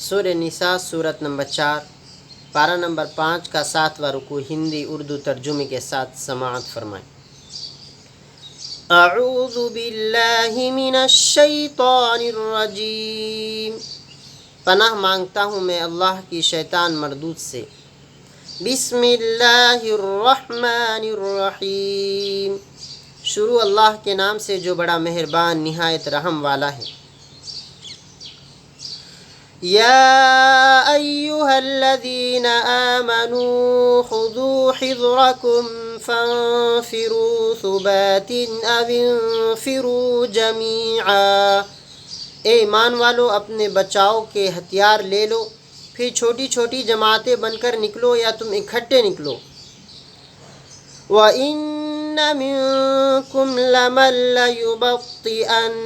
سورہ نساء سورت نمبر 4 پارہ نمبر 5 کا 7واں رکوع ہندی اردو ترجمے کے ساتھ سماعت فرمائیں۔ اعوذ باللہ من الشیطان الرجیم، پناہ مانگتا ہوں میں اللہ کی شیطان مردود سے۔ بسم اللہ الرحمن الرحیم، شروع اللہ کے نام سے جو بڑا مہربان نہایت رحم والا ہے۔ یا ایہا الذین آمنوا خذوا حذرکم فانفروا ثبات او انفروا جمیعا، اے ایمان والو اپنے بچاؤ کے ہتھیار لے لو، پھر چھوٹی چھوٹی جماعتیں بن کر نکلو یا تم اکٹھے نکلو۔ وَإِنَّ مِنكُمْ لَمَن لَّيُبَطِّئَنَّ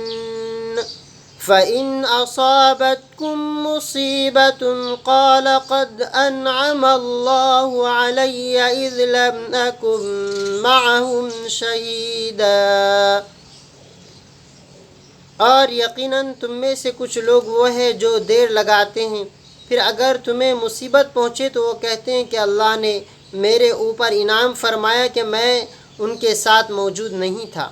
فَإِنْ أَصَابَتْكُم مُّصِيبَةٌ قَالَ قَدْ أَنْعَمَ اللَّهُ عَلَيَّ إِذْ لَمْ أَكُن مَّعَهُمْ شَهِيدًا، اور یقیناً تم میں سے کچھ لوگ وہ ہیں جو دیر لگاتے ہیں، پھر اگر تمہیں مصیبت پہنچے تو وہ کہتے ہیں کہ اللہ نے میرے اوپر انعام فرمایا کہ میں ان کے ساتھ موجود نہیں تھا۔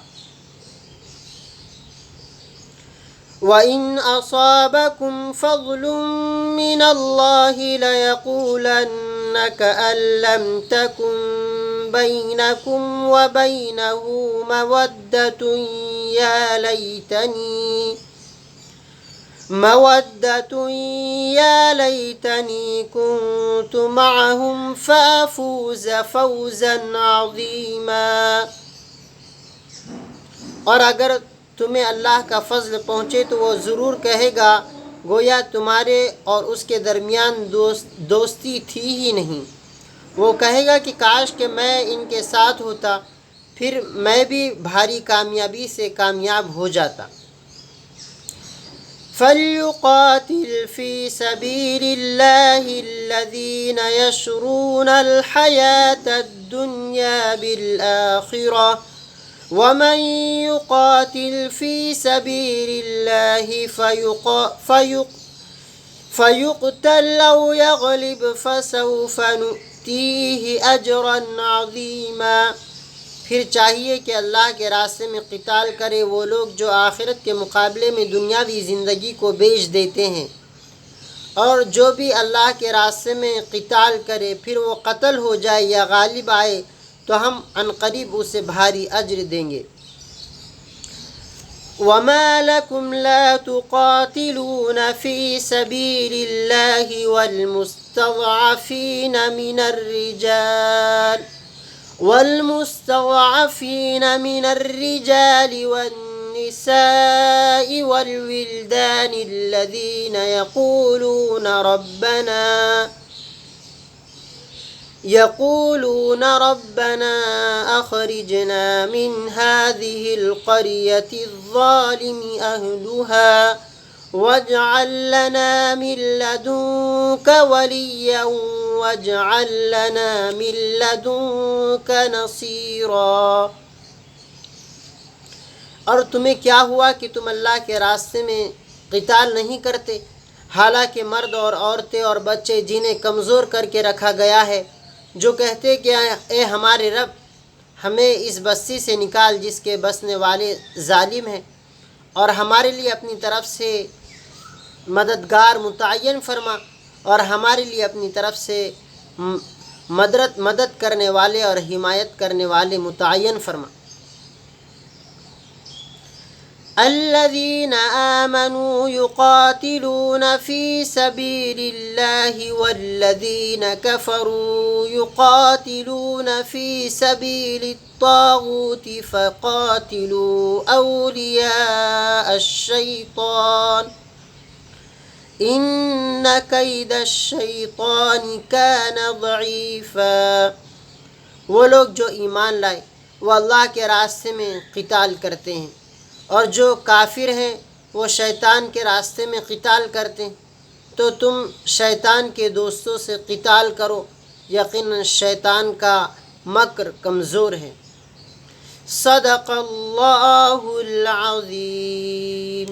وَإِنْ أَصَابَكُمْ فَضْلٌ مِّنَ اللَّهِ لَيَقُولَنَّ كَأَن لَّمْ تَكُن بَيْنَكُمْ وَبَيْنَهُ مَوَدَّةٌ يَا لَيْتَنِي كُنتُ مَعَهُمْ فَأَفُوزَ فَوْزًا عَظِيمًا، اور اگر تمہیں اللہ کا فضل پہنچے تو وہ ضرور کہے گا گویا تمہارے اور اس کے درمیان دوستی تھی ہی نہیں۔ وہ کہے گا کہ کاش کہ میں ان کے ساتھ ہوتا، پھر میں بھی بھاری کامیابی سے کامیاب ہو جاتا۔ فَلْيُقَاتِلْ فِي سَبِيلِ اللَّهِ الَّذِينَ يَشْرُونَ الْحَيَاةَ الدُّنْيَا بِالْآخِرَةِ، وَمَن يُقَاتِلْ فِي سَبِيلِ اللَّهِ فَيُقْتَلْ أَوْ يَغْلِبْ فَسَوْفَ نُؤْتِيهِ أَجْرًا عَظِيمًا، پھر چاہیے کہ اللہ کے راستے میں قتال کرے وہ لوگ جو آخرت کے مقابلے میں دنیاوی زندگی کو بیچ دیتے ہیں، اور جو بھی اللہ کے راستے میں قتال کرے پھر وہ قتل ہو جائے یا غالب آئے تو ہم عنقریب اسے بھاری اجر دیں گے۔ وَمَا لَكُمْ لَا تُقَاتِلُونَ فِي سَبِيلِ اللَّهِ والمستضعفين من الرجال والنساء والولدان الذين يقولون ربنا أخرجنا من هذه القرية الظالم أهلها واجعل لنا من لدنك وليا واجعل لنا من لدنك نصيرا، اور تمہیں کیا ہوا کہ تم اللہ کے راستے میں قتال نہیں کرتے، حالانکہ مرد اور عورتیں اور بچے جنہیں کمزور کر کے رکھا گیا ہے، جو کہتے کہ اے ہمارے رب ہمیں اس بستی سے نکال جس کے بسنے والے ظالم ہیں، اور ہمارے لیے اپنی طرف سے مددگار متعین فرما، اور ہمارے لیے اپنی طرف سے مدد کرنے والے اور حمایت کرنے والے متعین فرما۔ الذين آمنوا يقاتلون في سبيل الله والذين كفروا يقاتلون في سبيل الطاغوت فقاتلوا أولياء الشيطان إن كيد الشيطان كان ضعيفا، وہ لوگ جو ایمان لائے وہ اللہ کے راستے میں قتال کرتے ہیں، اور جو کافر ہیں وہ شیطان کے راستے میں قتال کرتے ہیں، تو تم شیطان کے دوستوں سے قتال کرو، یقیناً شیطان کا مکر کمزور ہے۔ صدق اللہ العظیم۔